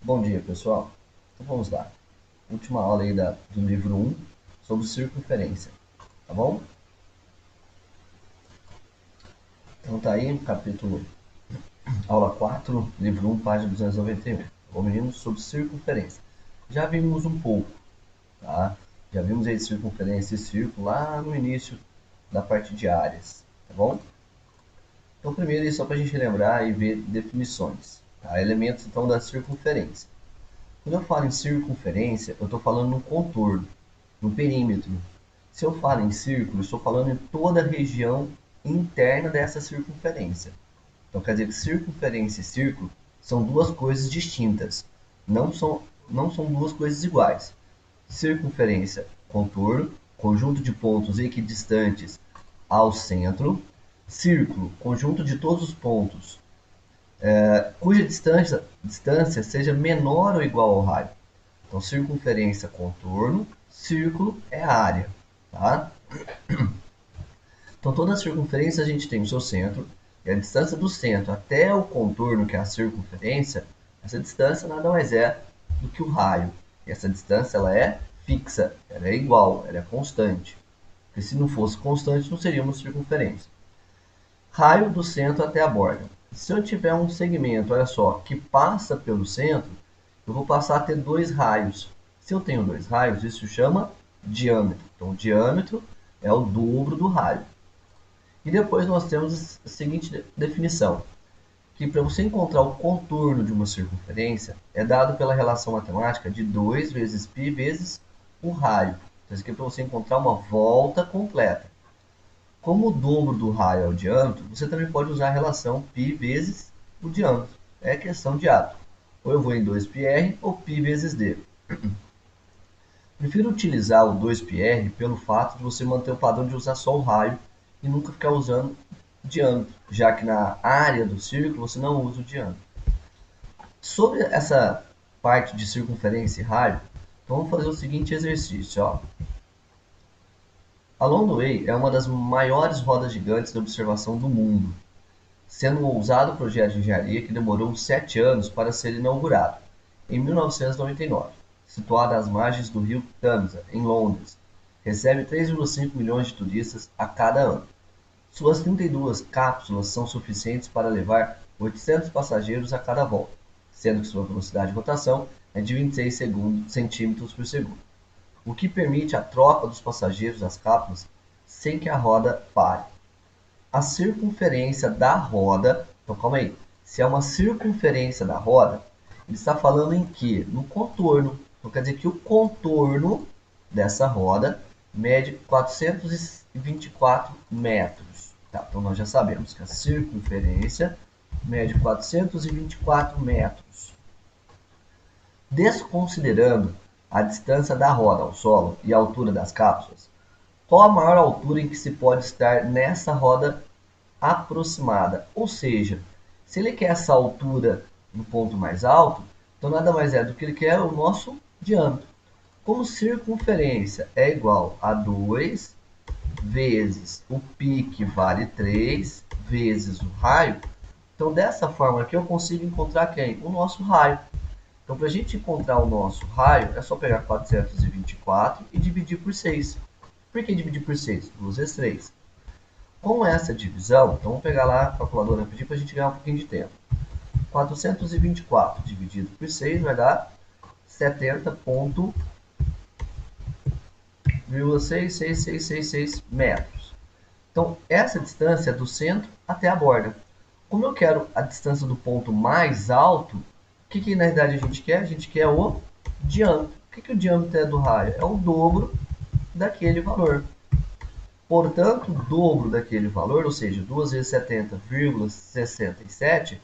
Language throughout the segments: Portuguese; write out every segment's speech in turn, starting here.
Bom dia, pessoal. Então vamos lá. Última aula aí do livro um sobre circunferência, tá bom? Então tá aí, capítulo, aula 4, livro um, página 291. Tá bom, meninos? Sobre circunferência. Já vimos um pouco, tá? Já vimos aí circunferência e círculo lá no início da parte de áreas, tá bom? Então primeiro aí só para a gente lembrar e ver definições, tá? Elementos então da circunferência. Quando eu falo em circunferência, eu estou falando no contorno, no perímetro. Se eu falo em círculo, eu estou falando em toda a região interna dessa circunferência. Então quer dizer que circunferência e círculo são duas coisas distintas. Não são duas coisas iguais. Circunferência, contorno, conjunto de pontos equidistantes ao centro. Círculo, conjunto de todos os pontos cuja distância seja menor ou igual ao raio. Então, circunferência, contorno, círculo é a área, tá? Então, toda a circunferência a gente tem o seu centro, e a distância do centro até o contorno, que é a circunferência, essa distância nada mais é do que o raio. E essa distância ela é fixa, ela é igual, ela é constante. Porque se não fosse constante, não seria uma circunferência. Raio do centro até a borda. Se eu tiver um segmento, olha só, que passa pelo centro, eu vou passar a ter dois raios. Se eu tenho dois raios, isso chama diâmetro. Então, o diâmetro é o dobro do raio. E depois nós temos a seguinte definição, que para você encontrar o contorno de uma circunferência, é dado pela relação matemática de 2 vezes π vezes o raio. Então, isso aqui é para você encontrar uma volta completa. Como o dobro do raio é o diâmetro, você também pode usar a relação π vezes o diâmetro. É questão de hábito. Ou eu vou em 2πr ou π vezes d. Prefiro utilizar o 2πr pelo fato de você manter o padrão de usar só o raio e nunca ficar usando diâmetro, já que na área do círculo você não usa o diâmetro. Sobre essa parte de circunferência e raio, então vamos fazer o seguinte exercício. Ó. A Longway é uma das maiores rodas gigantes de observação do mundo, sendo um ousado projeto de engenharia que demorou 7 anos para ser inaugurado, em 1999. Situada às margens do rio Tamisa, em Londres, recebe 3,5 milhões de turistas a cada ano. Suas 32 cápsulas são suficientes para levar 800 passageiros a cada volta, sendo que sua velocidade de rotação é de 26 centímetros por segundo, o que permite a troca dos passageiros das cápsulas sem que a roda pare. A circunferência da roda, então calma aí, se é uma circunferência da roda, ele está falando em que? No contorno. Então quer dizer que o contorno dessa roda mede 424 metros. Tá, então nós já sabemos que a circunferência mede 424 metros. Desconsiderando a distância da roda ao solo e a altura das cápsulas, qual a maior altura em que se pode estar nessa roda aproximada? Ou seja, se ele quer essa altura no ponto mais alto, então nada mais é do que ele quer o nosso diâmetro. Como circunferência é igual a 2 vezes o π, que vale 3, vezes o raio, então dessa forma aqui eu consigo encontrar quem? O nosso raio. Então, para a gente encontrar o nosso raio, é só pegar 424 e dividir por 6. Por que dividir por 6? 2 vezes 3. Com essa divisão, então vamos pegar lá a calculadora rapidinho para a gente ganhar um pouquinho de tempo. 424 dividido por 6 vai dar 70,66666 metros. Então, essa distância é do centro até a borda. Como eu quero a distância do ponto mais alto, o que na verdade a gente quer? A gente quer o diâmetro. O que o diâmetro é do raio? É o dobro daquele valor. Portanto, o dobro daquele valor, ou seja, 2 vezes 70,67,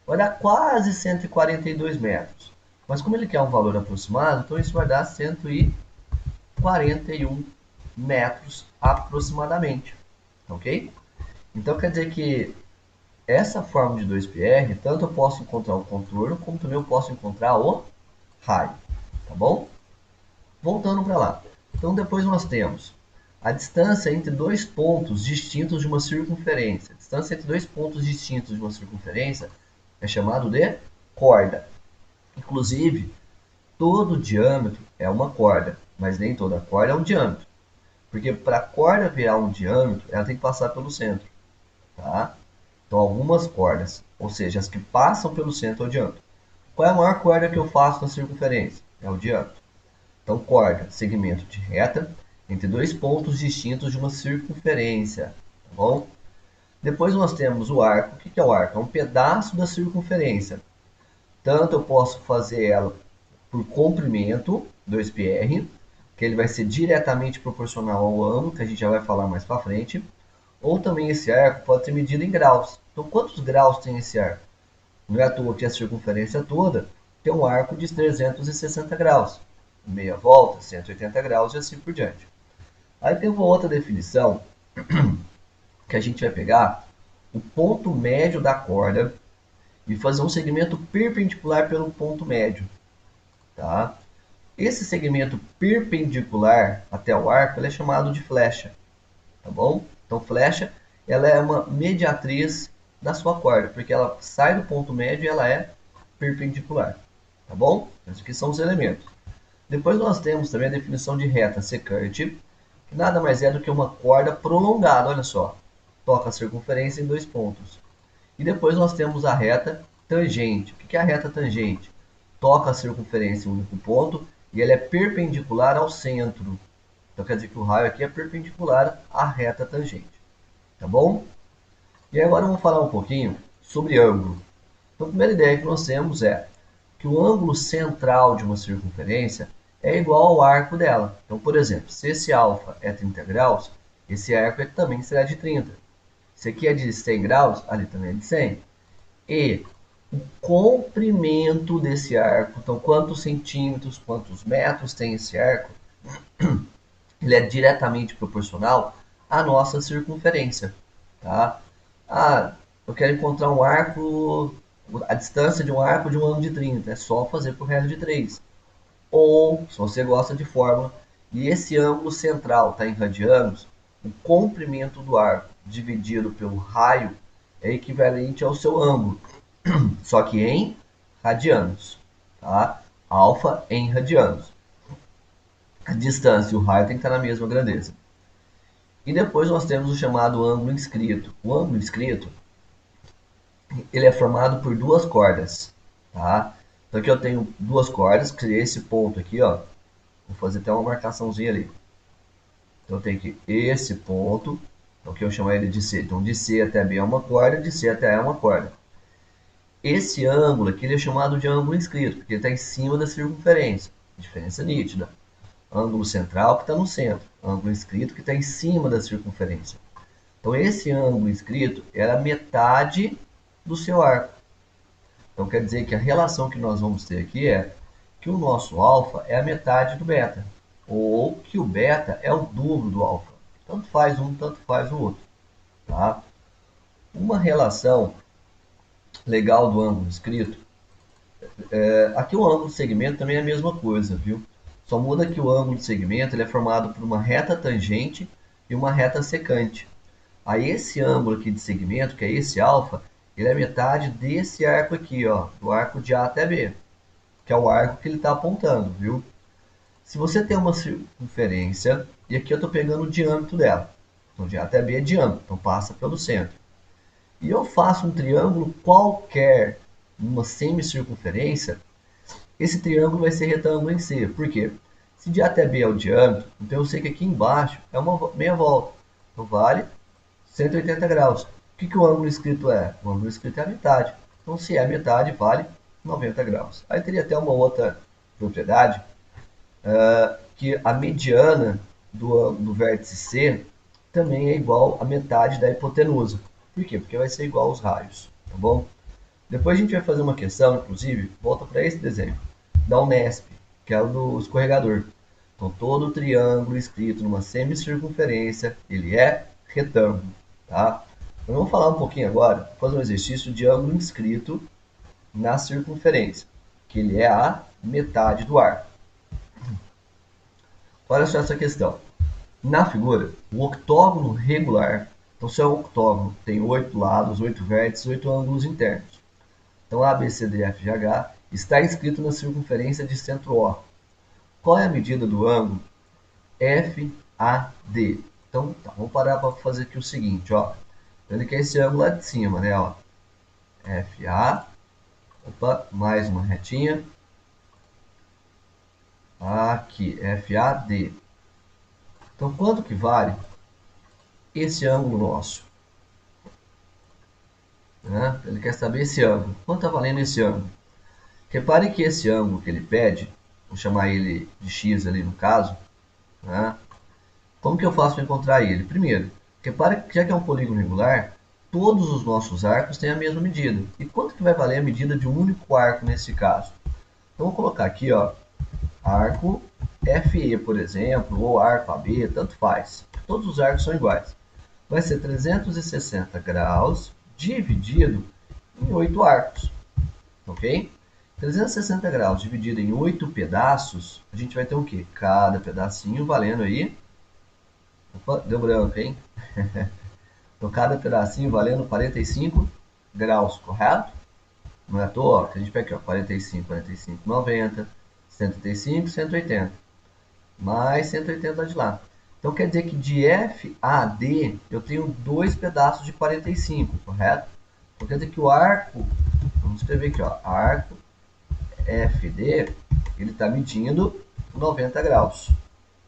vai dar quase 142 metros. Mas como ele quer um valor aproximado, então isso vai dar 141 metros aproximadamente. Ok? Então quer dizer que essa forma de 2πr, tanto eu posso encontrar o contorno, como também eu posso encontrar o raio. Tá bom? Voltando para lá. Então depois nós temos a distância entre dois pontos distintos de uma circunferência. A distância entre dois pontos distintos de uma circunferência é chamado de corda. Inclusive, todo diâmetro é uma corda, mas nem toda corda é um diâmetro. Porque para a corda virar um diâmetro, ela tem que passar pelo centro, tá? Então, algumas cordas, ou seja, as que passam pelo centro é o diâmetro. Qual é a maior corda que eu faço na circunferência? É o diâmetro. Então, corda, segmento de reta entre dois pontos distintos de uma circunferência, tá bom? Depois nós temos o arco. O que é o arco? É um pedaço da circunferência. Tanto eu posso fazer ela por comprimento, 2πr, que ele vai ser diretamente proporcional ao ângulo, que a gente já vai falar mais para frente. Ou também esse arco pode ser medido em graus. Então, quantos graus tem esse arco? Não é à toa que a circunferência toda tem um arco de 360 graus. Meia volta, 180 graus e assim por diante. Aí tem uma outra definição que a gente vai pegar o ponto médio da corda e fazer um segmento perpendicular pelo ponto médio. Tá? Esse segmento perpendicular até o arco é chamado de flecha. Tá bom? Então, flecha ela é uma mediatriz da sua corda, porque ela sai do ponto médio e ela é perpendicular. Tá bom? Esses aqui são os elementos. Depois nós temos também a definição de reta secante, que nada mais é do que uma corda prolongada, olha só. Toca a circunferência em dois pontos. E depois nós temos a reta tangente. O que é a reta tangente? Toca a circunferência em um único ponto e ela é perpendicular ao centro. Então quer dizer que o raio aqui é perpendicular à reta tangente. Tá bom? E agora vamos falar um pouquinho sobre ângulo. Então a primeira ideia que nós temos é que o ângulo central de uma circunferência é igual ao arco dela. Então, por exemplo, se esse alfa é 30 graus, esse arco também será de 30. Se aqui é de 100 graus, ali também é de 100. E o comprimento desse arco, então quantos centímetros, quantos metros tem esse arco, ele é diretamente proporcional à nossa circunferência. Tá? Ah, eu quero encontrar um arco, a distância de um arco de um ângulo de 30, é só fazer por regra de 3. Ou, se você gosta de fórmula, e esse ângulo central está em radianos, o comprimento do arco dividido pelo raio é equivalente ao seu ângulo, só que em radianos. Tá? Alfa em radianos. A distância e o raio tem que estar na mesma grandeza. E depois nós temos o chamado ângulo inscrito. O ângulo inscrito ele é formado por duas cordas. Tá? Então aqui eu tenho duas cordas, que é esse ponto aqui, ó. Vou fazer até uma marcaçãozinha ali. Então tem aqui esse ponto, então que eu chamo ele de C. Então de C até B é uma corda, de C até A é uma corda. Esse ângulo aqui ele é chamado de ângulo inscrito, porque ele está em cima da circunferência. Diferença nítida. Ângulo central que está no centro. Ângulo inscrito que está em cima da circunferência. Então esse ângulo inscrito era a metade do seu arco. Então quer dizer que a relação que nós vamos ter aqui é que o nosso alfa é a metade do beta. Ou que o beta é o dobro do alfa. Tanto faz um, tanto faz o outro. Tá? Uma relação legal do ângulo inscrito. Aqui o ângulo de segmento também é a mesma coisa, viu? Só muda que o ângulo de segmento ele é formado por uma reta tangente e uma reta secante. Aí esse ângulo aqui de segmento, que é esse alfa, ele é metade desse arco aqui, ó, do arco de A até B, que é o arco que ele está apontando, viu? Se você tem uma circunferência, e aqui eu estou pegando o diâmetro dela, então de A até B é diâmetro, então passa pelo centro. E eu faço um triângulo qualquer, numa semicircunferência, esse triângulo vai ser retângulo em C. Por quê? Se de A até B é o diâmetro, então eu sei que aqui embaixo é uma meia volta. Então vale 180 graus. O que o ângulo inscrito é? O ângulo inscrito é a metade. Então se é a metade, vale 90 graus. Aí teria até uma outra propriedade, que a mediana do vértice C também é igual à metade da hipotenusa. Por quê? Porque vai ser igual aos raios. Tá bom? Depois a gente vai fazer uma questão, inclusive, volta para esse desenho, da Unesp, que é o do escorregador. Então, todo triângulo escrito numa semicircunferência, ele é retângulo. Tá? Então, vamos falar um pouquinho agora, fazer um exercício de ângulo inscrito na circunferência, que ele é a metade do arco. Olha só essa questão. Na figura, o octógono regular, então se é um octógono, tem 8 lados, 8 vértices, 8 ângulos internos. Então, A, B, C, D, F, G, H, está escrito na circunferência de centro O. Qual é a medida do ângulo FAD? Então, tá, vamos parar para fazer aqui o seguinte, ó. Ele quer esse ângulo lá de cima, né, ó. FA, opa, mais uma retinha. Aqui, FAD. Então, quanto que vale esse ângulo nosso? Né? Ele quer saber esse ângulo. Quanto está valendo esse ângulo? Repare que esse ângulo que ele pede, vou chamar ele de x ali no caso, né? Como que eu faço para encontrar ele? Primeiro, repare que já que é um polígono regular, todos os nossos arcos têm a mesma medida. E quanto que vai valer a medida de um único arco nesse caso? Então, vou colocar aqui, ó, arco FE, por exemplo, ou arco AB, tanto faz. Todos os arcos são iguais. Vai ser 360 graus dividido em 8 arcos, ok? 360 graus dividido em 8 pedaços, a gente vai ter o quê? Cada pedacinho valendo aí... Opa, deu branco, hein? Então, cada pedacinho valendo 45 graus, correto? Não é à toa, ó, que a gente pega aqui, ó, 45, 45, 90, 135, 180. Mais 180 de lá. Então, quer dizer que de F a D, eu tenho dois pedaços de 45, correto? Então, quer dizer que o arco, vamos escrever aqui, ó, arco FD, ele está medindo 90 graus,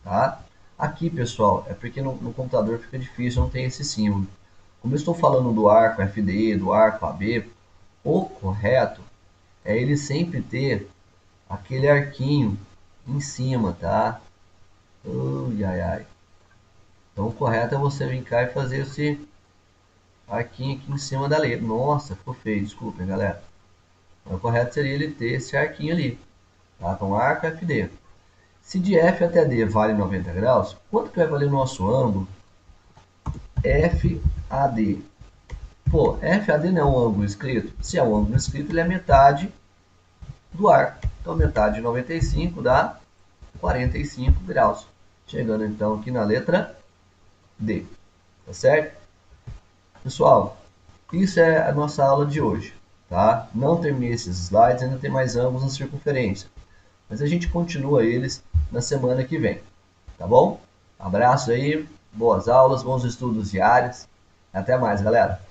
tá? Aqui, pessoal, é porque no computador fica difícil, não tem esse símbolo. Como eu estou falando do arco FD, do arco AB, o correto é ele sempre ter aquele arquinho em cima, tá? Ui, ai, ai. Então, o correto é você vir cá e fazer esse arquinho aqui em cima da letra. Nossa, ficou feio, desculpem, galera. Então, o correto seria ele ter esse arquinho ali, tá? Então, arco FD. Se de F até D vale 90 graus, quanto que vai valer o nosso ângulo FAD? Pô, FAD não é um ângulo escrito? Se é um ângulo escrito, ele é metade do arco. Então, metade de 95 dá 45 graus. Chegando, então, aqui na letra D. Tá certo? Pessoal, isso é a nossa aula de hoje. Tá? Não terminei esses slides, ainda tem mais ângulos na circunferência. Mas a gente continua eles na semana que vem. Tá bom? Abraço aí, boas aulas, bons estudos diários. Até mais, galera!